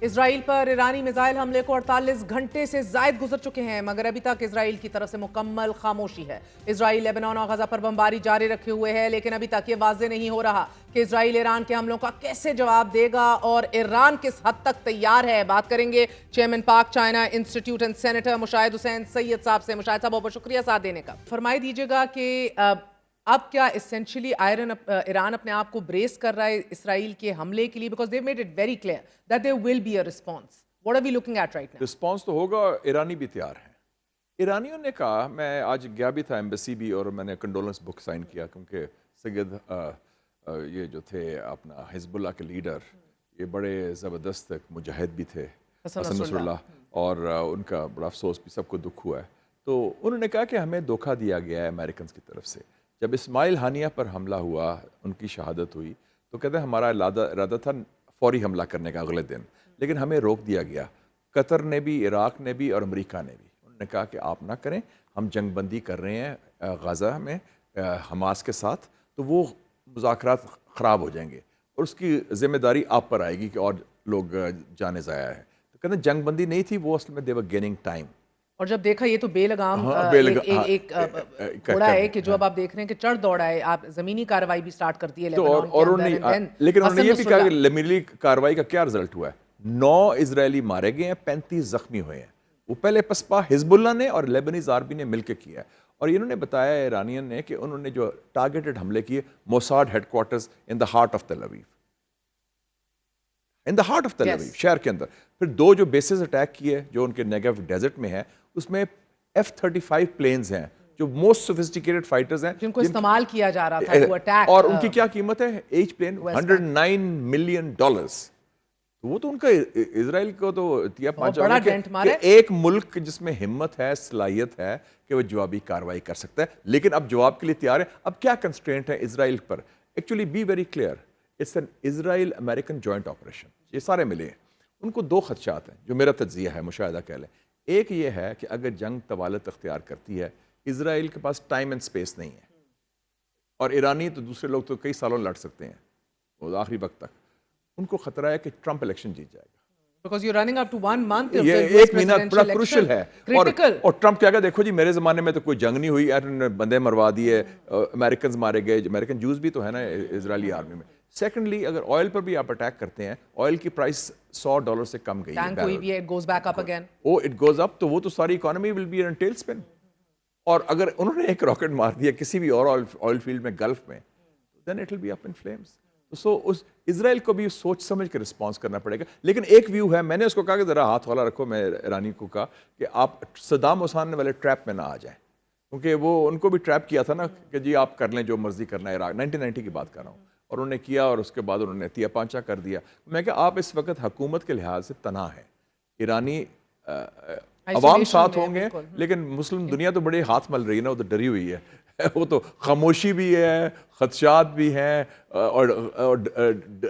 اسرائیل پر ایرانی میزائل حملے کو 48 گھنٹے سے زائد گزر چکے ہیں مگر ابھی تک اسرائیل کی طرف سے مکمل خاموشی ہے۔ اسرائیل لیبنان اور غزہ پر بمباری جاری رکھے ہوئے ہے لیکن ابھی تک یہ واضح نہیں ہو رہا کہ اسرائیل ایران کے حملوں کا کیسے جواب دے گا اور ایران کس حد تک تیار ہے۔ بات کریں گے چیئرمین پاک China institute and senator Mushahid حسین سید صاحب سے۔ مشاہد صاحب بہت بہت شکریہ ساتھ دینے کا۔ فرمائی دیجیے گا کہ اب کیا اسینشلی ایران اپنے آپ کو بریس کر رہا ہے اسرائیل کے حملے کے لیے because they've made it very clear that there will be a response. What are we looking at right now? Response تو ہوگا، ایرانی بھی تیار ہیں۔ ایرانیوں نے کہا، میں آج گیا بھی تھا ایمبیسی بھی اور میں نے کنڈولنس بک سائن کیا کیونکہ سید یہ جو تھے اپنا حزب اللہ کے لیڈر، یہ بڑے زبردست مجاہد بھی تھے، حسن نصر اللہ، اور ان کا بڑا افسوس بھی سب کو دکھ ہوا ہے۔ تو انہوں نے کہا کہ ہمیں دھوکہ دیا گیا ہے امریکنز کی طرف سے۔ جب اسماعیل ہانیہ پر حملہ ہوا، ان کی شہادت ہوئی، تو کہتے ہیں ہمارا ارادہ تھا فوری حملہ کرنے کا اگلے دن، لیکن ہمیں روک دیا گیا، قطر نے بھی، عراق نے بھی اور امریکہ نے بھی۔ انہوں نے کہا کہ آپ نہ کریں، ہم جنگ بندی کر رہے ہیں غزہ میں حماس کے ساتھ، تو وہ مذاکرات خراب ہو جائیں گے اور اس کی ذمہ داری آپ پر آئے گی کہ اور لوگ جانے ضائع ہیں۔ تو کہتے ہیں جنگ بندی نہیں تھی، وہ اصل میں they were gaining time۔ اور جب دیکھا یہ تو بے لگام ایک گھوڑا ہے کہ جو اب آپ دیکھ رہے ہیں کہ چڑھ دوڑا ہے، آپ زمینی کارروائی بھی سٹارٹ کر دی ہے لیبنان کے اندر، لیکن انہوں نے یہ بھی کہا کہ زمینی کارروائی کا کیا رزلٹ ہوا ہے؟ 9 اسرائیلی مارے گئے ہیں، 35 زخمی ہوئے ہیں۔ وہ پہلے پسپا حزب اللہ نے اور لیبنیز آرمی نے مل کے کیا ہے۔ اور انہوں نے بتایا ایرانین نے کہ انہوں نے جو ٹارگیٹڈ حملے کیے Mossad headquarters in the heart of Tel Aviv, in the heart of Tel اویو شہر کے اندر۔ پھر 2 جو بیسز اٹیک کیے جو ان کے نیگیو ڈیزرٹ میں ہے، اس میں F-35 پلینز ہیں جو موسٹ سوفسٹیکیٹڈ فائٹرز ہیں جن کو استعمال کیا جا رہا تھا وہ اٹیک، اور ان کی کیا قیمت ہے ایچ پلین $109 ملین۔ وہ تو ان کا اسرائیل کو تو تیا پانچا کہ ایک ملک جس میں ہمت ہے، صلاحیت ہے کہ وہ جوابی کارروائی کر سکتا ہے، لیکن اب جواب کے لیے تیار ہے۔ اب کیا کنسٹرینٹ ہے اسرائیل پر؟ Actually be very clear, it's an Israel American joint operation. یہ سارے ملے ہیں، ان کو 2 خدشات ہیں جو میرا تجزیہ ہے، مشاہدہ کہہ لیں۔ ایک یہ ہے کہ اگر جنگ طوالت اختیار کرتی ہے، اسرائیل کے پاس ٹائم اینڈ سپیس نہیں ہے، اور ایرانی تو دوسرے لوگ تو کئی سالوں لڑ سکتے ہیں وہ آخری وقت تک۔ ان کو خطرہ ہے کہ ٹرمپ الیکشن جیت جائے گا، because you're running up to 1 month of یہ the ایک مہینہ بڑا کروشل ہے۔ اور ٹرمپ کیا کہا، دیکھو جی میرے زمانے میں تو کوئی جنگ نہیں ہوئی، بندے مروا دیے، امریکنز مارے گئے، امریکن جوز بھی تو ہے نا اسرائیلی آرمی میں۔ سیکنڈلی اگر آئل پر بھی آپ اٹیک کرتے ہیں، آئل کی پرائس $100 سے کم گئی ہے، it goes back up again. it goes up، تو وہ تو ساری economy will be in tailspin. اور اگر انہوں نے ایک راکٹ مار دیا کسی بھی اور آئل فیلڈ میں گلف میں، then it will be up in flames۔ سو اس اسرائیل کو بھی سوچ سمجھ کے رسپانس کرنا پڑے گا۔ لیکن ایک ویو ہے، میں نے اس کو کہا کہ ذرا ہاتھ والا رکھو، میں ایرانی کو کہا کہ آپ صدام حسین والے ٹریپ میں نہ آ جائیں، کیونکہ وہ ان کو بھی ٹریپ کیا تھا نا کہ جی آپ کر لیں جو مرضی کرنا ہے، 1990 کی بات کر رہا ہوں، اور انہوں نے کیا اور اس کے بعد انہوں نے تیا پانچا کر دیا۔ میں کہ آپ اس وقت حکومت کے لحاظ سے تنہا ہیں، ایرانی عوام ساتھ ہوں گے لیکن مسلم دنیا تو بڑے ہاتھ مل رہی ہے نا، وہ تو ڈری ہوئی ہے، وہ تو خاموشی بھی ہے، خدشات بھی ہیں اور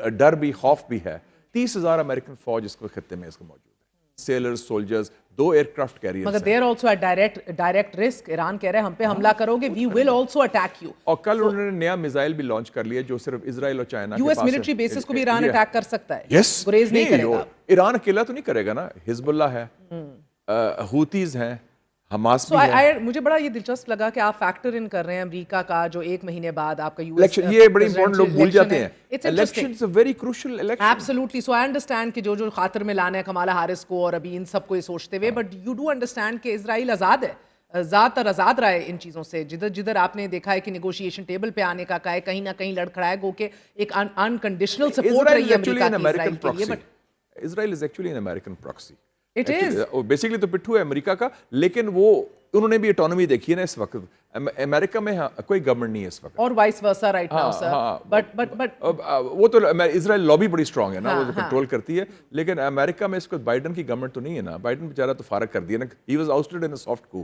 ڈر بھی، خوف بھی ہے۔ 30,000 امریکن فوج اس کو خطے میں اس کو موجود ہے، sailors, soldiers, 2 aircraft carriers, مگر they're also direct risk. Iran کہہ رہے ہیں ہم پہ حملہ کرو گے، we will also attack you. اور کل انہوں نے نیا میزائل بھی لانچ کر لیا جو صرف اسرائیل اور چائنا US ملٹری بیسز کو بھی ایران اٹیک کر سکتا ہے، گریز نہیں کرے گا۔ ایران اکیلا تو نہیں کرے گا نا، حزب اللہ ہے، ہوتیز ہیں، حماس بھی ہے۔ مجھے بڑا یہ دلچسپ لگا کہ آپ فیکٹر ان کر رہے ہیں امریکہ کا جو 1 مہینے بعد آپ کا الیکشن، یہ بڑی امپورٹنٹ لوگ بھول جاتے ہیں، election is a very crucial election. Absolutely, so I understand کہ جو خاطر میں لانا ہے کمالا ہیرس کو اور ابھی ان سب کو یہ سوچتے ہوئے، بٹ یو ڈو انڈرسٹینڈ کہ اسرائیل آزاد ہے، ذات اور آزاد رہا ہے ان چیزوں سے۔ جدھر جدھر آپ نے دیکھا ہے کہ نیگوشیشن ٹیبل پہ آنے کا ہے، کہیں نہ کہیں لڑکھڑا ہے، گو کہ ایک انکنڈیشنل سپورٹ رہی ہے امریکہ کی اسرائیل کے لیے۔ But Israel is actually an American proxy, it is basically تو پٹھو ہے امریکہ کا، لیکن وہ انہوں نے بھی اٹانومی دیکھی ہے نا اس وقت۔ امریکہ میں کوئی گورنمنٹ نہیں ہے اس وقت، اور vice versa right now sir, but وہ تو اسرائیل لابی بڑی اسٹرانگ ہے نا، وہ کنٹرول کرتی ہے، لیکن امریکہ میں اس کو بائیڈن کی گورنمنٹ تو نہیں ہے نا، بائیڈن بیچارہ تو فارغ کر دیا نا، he was ousted in a soft coup.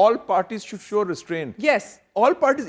all parties should show restraint. Yes. All parties,